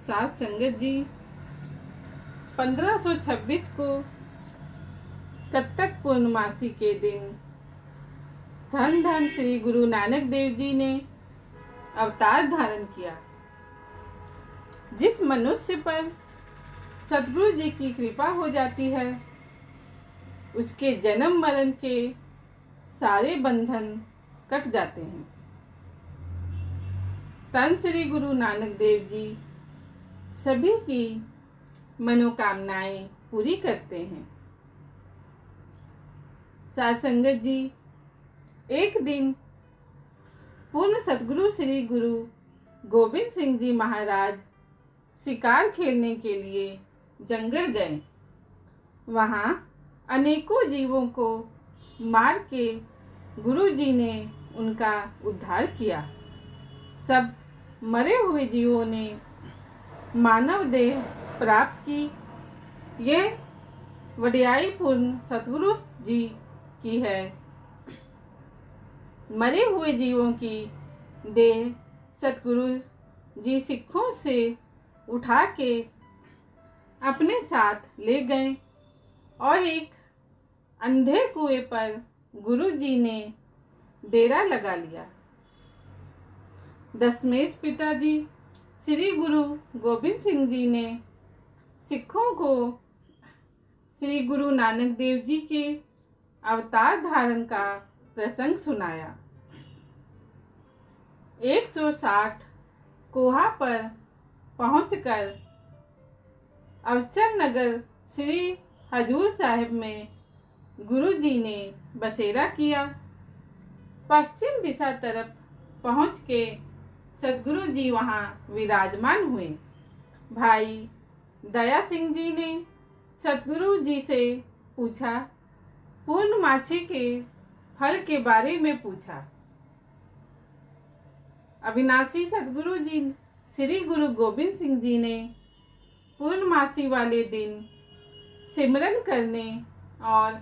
साथ संगत जी, 1526 को कत्तक पूर्णमासी के दिन धन धन श्री गुरु नानक देव जी ने अवतार धारण किया। जिस मनुष्य पर सतगुरु जी की कृपा हो जाती है, उसके जन्म मरण के सारे बंधन कट जाते हैं। तन श्री गुरु नानक देव जी सभी की मनोकामनाएं पूरी करते हैं। साथ संगत जी, एक दिन पूर्ण सतगुरु श्री गुरु गोविंद सिंह जी महाराज शिकार खेलने के लिए जंगल गए। वहाँ अनेकों जीवों को मार के गुरु जी ने उनका उद्धार किया। सब मरे हुए जीवों ने मानव देह प्राप्त की। यह वड्याई पूर्ण सतगुरु जी की है। मरे हुए जीवों की देह सतगुरु जी सिखों से उठा के अपने साथ ले गए और एक अंधे कुएं पर गुरु जी ने डेरा लगा लिया। दशमेश पिताजी श्री गुरु गोविंद सिंह जी ने सिखों को श्री गुरु नानक देव जी के अवतार धारण का प्रसंग सुनाया। 160 कोहा पर पहुंचकर अवसर नगर श्री हजूर साहिब में गुरु जी ने बसेरा किया। पश्चिम दिशा तरफ पहुंच के सतगुरु जी वहां विराजमान हुए। भाई दया सिंह जी ने सतगुरु जी से पूछा, पूर्णमासी के फल के बारे में पूछा। अविनाशी सतगुरु जी श्री गुरु गोविंद सिंह जी ने पूर्णमासी वाले दिन सिमरन करने और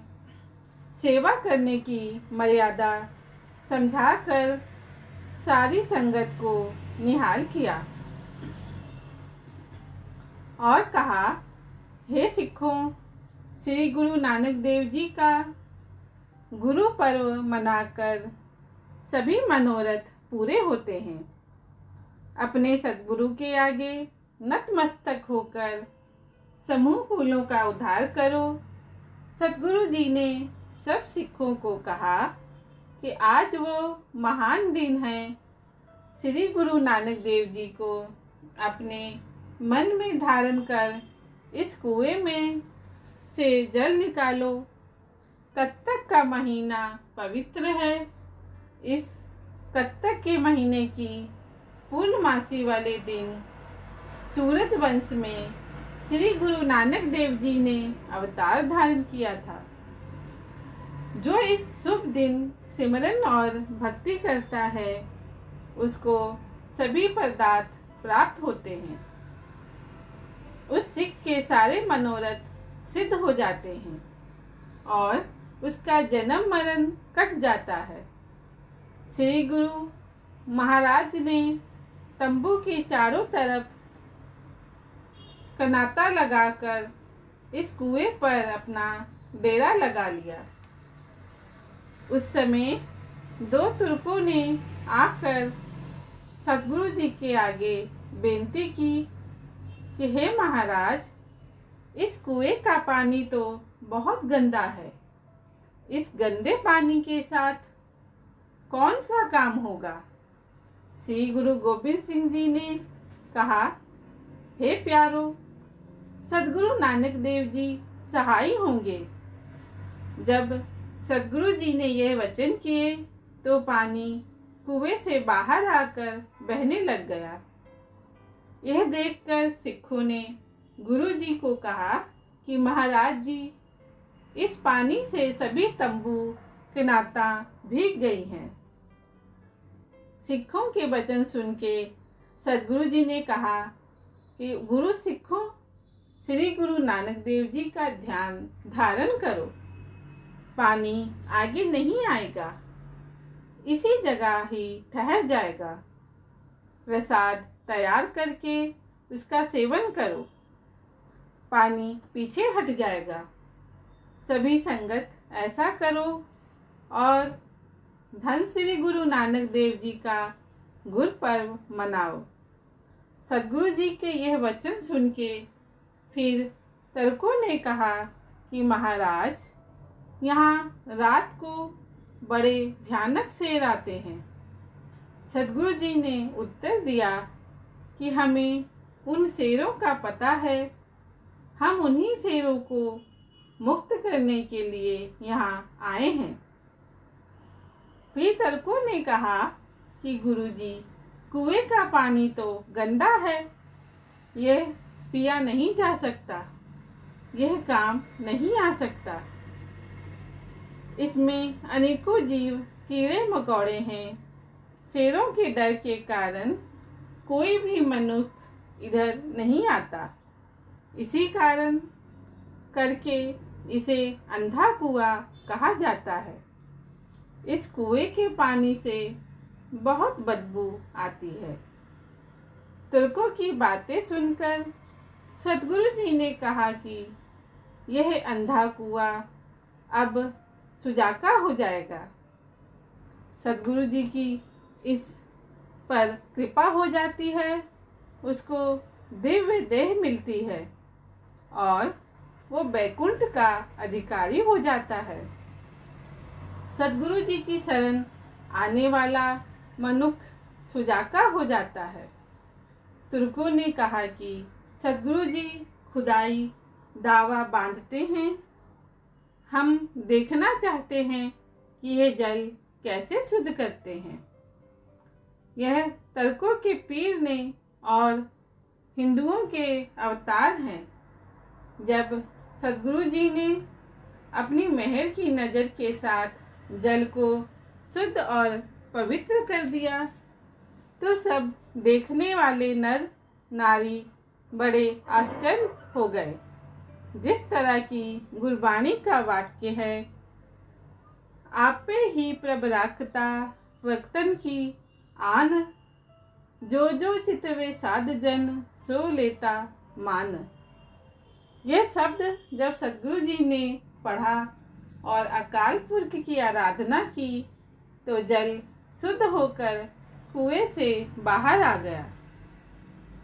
सेवा करने की मर्यादा समझाकर सारी संगत को निहाल किया और कहा, हे सिखों, श्री गुरु नानक देव जी का गुरु पर्व मनाकर सभी मनोरथ पूरे होते हैं। अपने सद्गुरु के आगे नतमस्तक होकर समूह फूलों का उद्धार करो। सतगुरु जी ने सब सिखों को कहा कि आज वो महान दिन है। श्री गुरु नानक देव जी को अपने मन में धारण कर इस कुएं में से जल निकालो। कत्तक का महीना पवित्र है। इस कत्तक के महीने की पूर्णमासी वाले दिन सूरज वंश में श्री गुरु नानक देव जी ने अवतार धारण किया था। जो इस शुभ दिन सिमरन और भक्ति करता है, उसको सभी पदार्थ प्राप्त होते हैं। उस सिख के सारे मनोरथ सिद्ध हो जाते हैं और उसका जन्म मरण कट जाता है। श्री गुरु महाराज ने तंबू के चारों तरफ कनाता लगाकर इस कुएं पर अपना डेरा लगा लिया। उस समय 2 तुर्कों ने आकर सतगुरु जी के आगे बेनती की कि हे महाराज, इस कुएं का पानी तो बहुत गंदा है। इस गंदे पानी के साथ कौन सा काम होगा? श्री गुरु गोविंद सिंह जी ने कहा, हे प्यारो, सद्गुरु नानक देव जी सहाय होंगे। जब सद्गुरु जी ने यह वचन किए तो पानी कुएं से बाहर आकर बहने लग गया। यह देखकर सिखों ने गुरु जी को कहा कि महाराज जी, इस पानी से सभी तंबू किनाता भीग गई हैं। सिखों के वचन सुन के सद्गुरु जी ने कहा कि गुरु सिखों, श्री गुरु नानक देव जी का ध्यान धारण करो। पानी आगे नहीं आएगा, इसी जगह ही ठहर जाएगा। प्रसाद तैयार करके उसका सेवन करो, पानी पीछे हट जाएगा। सभी संगत ऐसा करो और धन श्री गुरु नानक देव जी का गुरपर्व मनाओ। सदगुरु जी के यह वचन सुन के फिर तर्कों ने कहा कि महाराज, यहाँ रात को बड़े भयानक शेर आते हैं। सदगुरु जी ने उत्तर दिया कि हमें उन शेरों का पता है, हम उन्हीं शेरों को मुक्त करने के लिए यहाँ आए हैं। फिर तर्कों ने कहा कि गुरुजी, कुएं का पानी तो गंदा है, यह पिया नहीं जा सकता, यह काम नहीं आ सकता। इसमें अनेकों जीव कीड़े मकोड़े हैं। शेरों के डर के कारण कोई भी मनुष्य इधर नहीं आता। इसी कारण करके इसे अंधा कुआं कहा जाता है। इस कुएं के पानी से बहुत बदबू आती है। तुर्कों की बातें सुनकर सदगुरु जी ने कहा कि यह अंधा कुआं अब सुजाका हो जाएगा। सदगुरु जी की इस पर कृपा हो जाती है, उसको दिव्य देह मिलती है और वो बैकुंठ का अधिकारी हो जाता है। सदगुरु जी की शरण आने वाला मनुष्य सुजाका हो जाता है। तुर्कों ने कहा कि सदगुरु जी खुदाई दावा बांधते हैं, हम देखना चाहते हैं कि यह जल कैसे शुद्ध करते हैं। यह तर्कों के पीर ने और हिंदुओं के अवतार हैं। जब सदगुरु जी ने अपनी मेहर की नज़र के साथ जल को शुद्ध और पवित्र कर दिया तो सब देखने वाले नर नारी बड़े आश्चर्य हो गए। जिस तरह की गुरबाणी का वाक्य है, आपे ही प्रबराकता वक्तन की आन, जो जो चितवे साध जन सो लेता मान। यह शब्द जब सदगुरु जी ने पढ़ा और अकाल पुरख की आराधना की तो जल शुद्ध होकर कुएं से बाहर आ गया।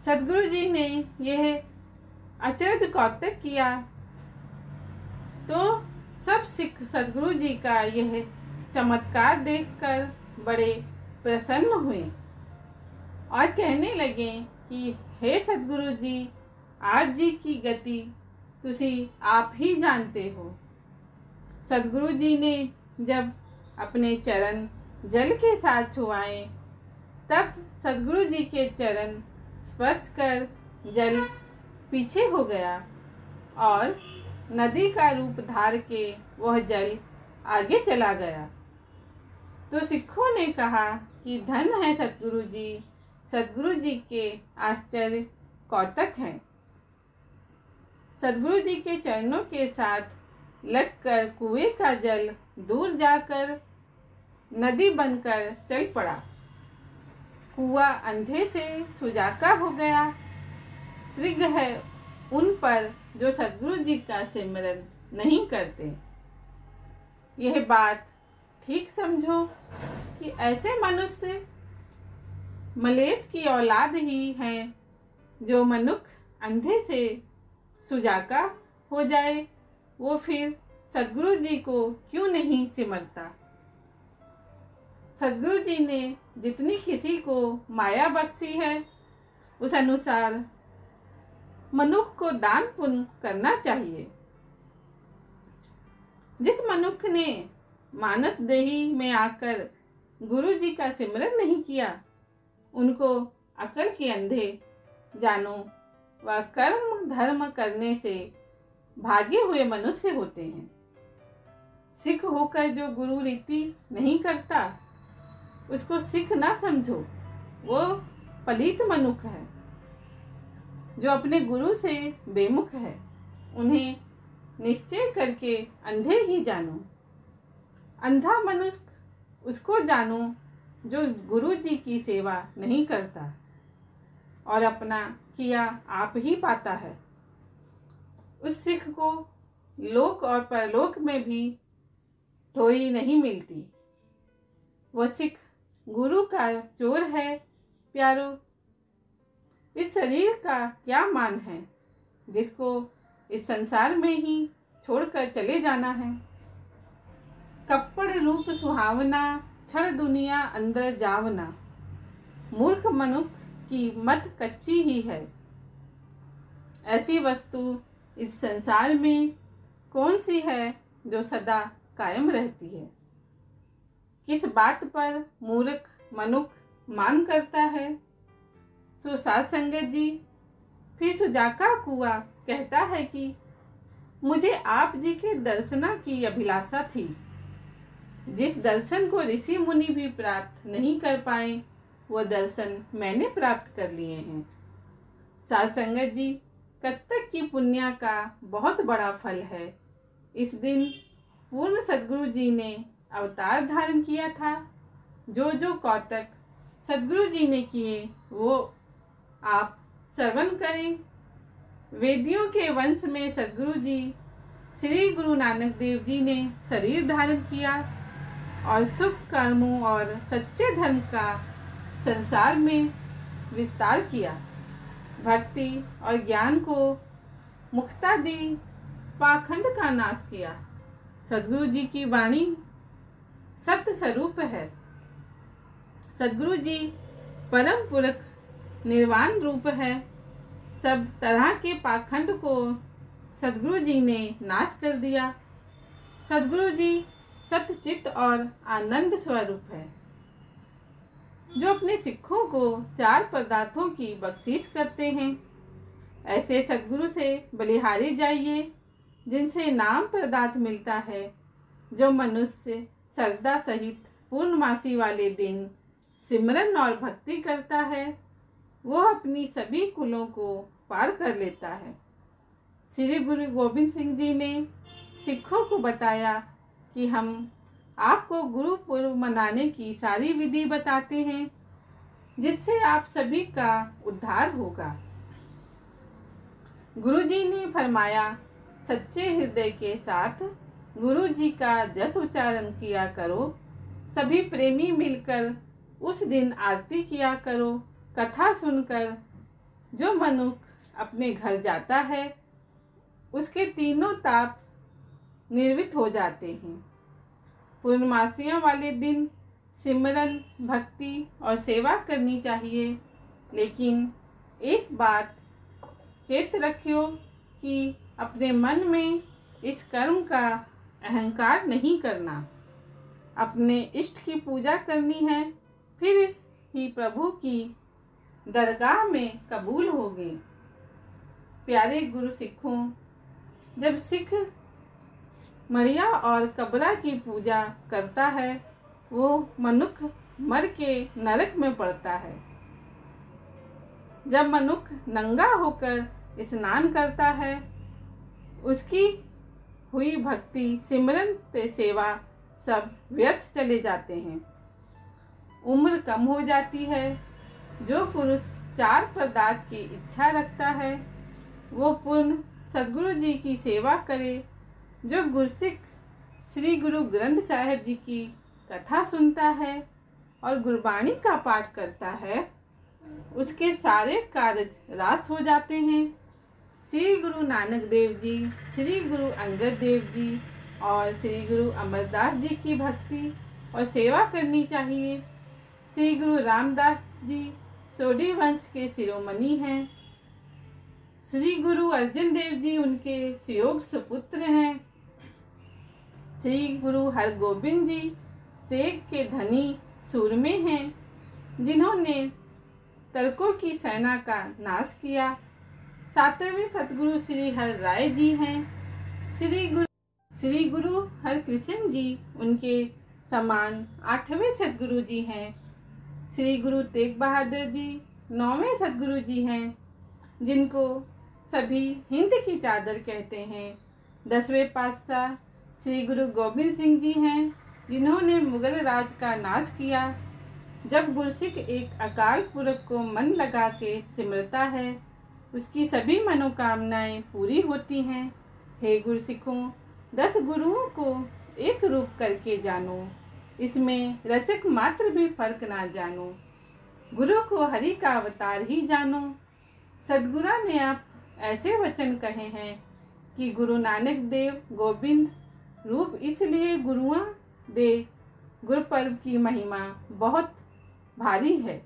सदगुरु जी ने यह अचरज कौतक किया तो सब सिख सदगुरु जी का यह चमत्कार देखकर बड़े प्रसन्न हुए और कहने लगे कि हे सदगुरु जी, आप जी की गति तुसी आप ही जानते हो। सदगुरु जी ने जब अपने चरण जल के साथ छुआए तब सदगुरु जी के चरण स्पर्श कर जल पीछे हो गया और नदी का रूप धार के वह जल आगे चला गया। तो सिखों ने कहा कि धन है सदगुरु जी, सदगुरु जी के आश्चर्य कौतक हैं। सदगुरु जी के चरणों के साथ लगकर कुएं का जल दूर जाकर नदी बनकर चल पड़ा। कुआं अंधे से सुजाका हो गया। त्रिग है उन पर जो सदगुरु जी का सिमरन नहीं करते। यह बात ठीक समझो कि ऐसे मनुष्य मलेश की औलाद ही हैं। जो मनुष्य अंधे से सुजाका हो जाए वो फिर सदगुरु जी को क्यों नहीं सिमरता। सदगुरु जी ने जितनी किसी को माया बख्शी है उस अनुसार मनुष्य को दान पुण्य करना चाहिए। जिस मनुष्य ने मानस देही में आकर गुरु जी का सिमरन नहीं किया उनको अकल के अंधे जानो व कर्म धर्म करने से भागे हुए मनुष्य होते हैं। सिख होकर जो गुरु रीति नहीं करता उसको सिख ना समझो, वो पलीत मनुष्य है। जो अपने गुरु से बेमुख है उन्हें निश्चय करके अंधे ही जानो। अंधा मनुष्य उसको जानो जो गुरु जी की सेवा नहीं करता और अपना किया आप ही पाता है। उस सिख को लोक और परलोक में भी ठोई नहीं मिलती। वह सिख गुरु का चोर है। प्यारो, इस शरीर का क्या मान है जिसको इस संसार में ही छोड़कर चले जाना है। कपड़ रूप सुहावना, क्षण दुनिया अंदर जावना। मूर्ख मनुष्य की मत कच्ची ही है। ऐसी वस्तु इस संसार में कौन सी है जो सदा कायम रहती है। किस बात पर मूर्ख मनुष्य मान करता है। सो साध संगत जी, फिर सुजाका कुआ कहता है कि मुझे आप जी के दर्शना की अभिलाषा थी। जिस दर्शन को ऋषि मुनि भी प्राप्त नहीं कर पाए, वह दर्शन मैंने प्राप्त कर लिए हैं। साध संगत जी, कत्तक की पुण्य का बहुत बड़ा फल है। इस दिन पूर्ण सद्गुरु जी ने अवतार धारण किया था। जो जो कौतक सद्गुरु जी ने किए वो आप श्रवण करें। वेदियों के वंश में सद्गुरु जी श्री गुरु नानक देव जी ने शरीर धारण किया और शुभ कर्मों और सच्चे धर्म का संसार में विस्तार किया। भक्ति और ज्ञान को मुक्ता दी, पाखंड का नाश किया। सद्गुरु जी की वाणी सत्य स्वरूप है। सद्गुरु जी परम पुरख निर्वाण रूप है। सब तरह के पाखंड को सद्गुरु जी ने नाश कर दिया। सद्गुरु जी सत्य चित्त और आनंद स्वरूप है, जो अपने सिखों को 4 पदार्थों की बख्शीश करते हैं। ऐसे सद्गुरु से बलिहारी जाइए, जिनसे नाम पदार्थ मिलता है। जो मनुष्य श्रद्धा सहित पूर्णमासी वाले दिन सिमरन और भक्ति करता है, वो अपनी सभी कुलों को पार कर लेता है। श्री गुरु गोविंद सिंह जी ने सिखों को बताया कि हम आपको गुरु पूर्व मनाने की सारी विधि बताते हैं, जिससे आप सभी का उद्धार होगा। गुरु जी ने फरमाया, सच्चे हृदय के साथ गुरु जी का जस उच्चारण किया करो। सभी प्रेमी मिलकर उस दिन आरती किया करो। कथा सुनकर जो मनुष्य अपने घर जाता है, उसके तीनों ताप निर्वित हो जाते हैं। पूर्णमासियों वाले दिन सिमरन, भक्ति और सेवा करनी चाहिए, लेकिन एक बात चेत रखियो कि अपने मन में इस कर्म का अहंकार नहीं करना। अपने इष्ट की पूजा करनी है, फिर ही प्रभु की दरगाह में कबूल होगी। प्यारे गुरु सिखों, जब सिख मरिया और कबरा की पूजा करता है, वो मनुष्य मर के नरक में पड़ता है। जब मनुष्य नंगा होकर स्नान करता है, उसकी हुई भक्ति, सिमरन सेवा सब व्यर्थ चले जाते हैं। उम्र कम हो जाती है। जो पुरुष 4 पदार्थ की इच्छा रखता है, वो पूर्ण सद्गुरु जी की सेवा करे। जो गुरसिख श्री गुरु ग्रंथ साहिब जी की कथा सुनता है और गुरबाणी का पाठ करता है, उसके सारे कार्य रास हो जाते हैं। श्री गुरु नानक देव जी, श्री गुरु अंगद देव जी और श्री गुरु अमरदास जी की भक्ति और सेवा करनी चाहिए। श्री गुरु रामदास जी सोडी वंश के शिरोमणि हैं। श्री गुरु अर्जन देव जी उनके सुयोग सुपुत्र हैं। श्री गुरु हरगोबिंद जी तेग के धनी सूरमे हैं, जिन्होंने तर्कों की सेना का नाश किया। 7वें सतगुरु श्री हर राय जी हैं। श्री गुरु हरकृष्ण जी उनके समान 8वें सतगुरु जी हैं। श्री गुरु तेग बहादुर जी 9वें सतगुरु जी हैं, जिनको सभी हिंद की चादर कहते हैं। 10वें पातशाह श्री गुरु गोबिंद सिंह जी हैं, जिन्होंने मुगल राज का नाश किया। जब गुरसिख एक अकाल पुरख को मन लगा के सिमरता है, उसकी सभी मनोकामनाएं पूरी होती हैं। हे गुरसिखों, 10 गुरुओं को एक रूप करके जानो, इसमें रचक मात्र भी फर्क ना जानो। गुरु को हरि का अवतार ही जानो। सदगुरु ने आप ऐसे वचन कहे हैं कि गुरु नानक देव गोविंद रूप, इसलिए गुरुआ दे गुरुपर्व की महिमा बहुत भारी है।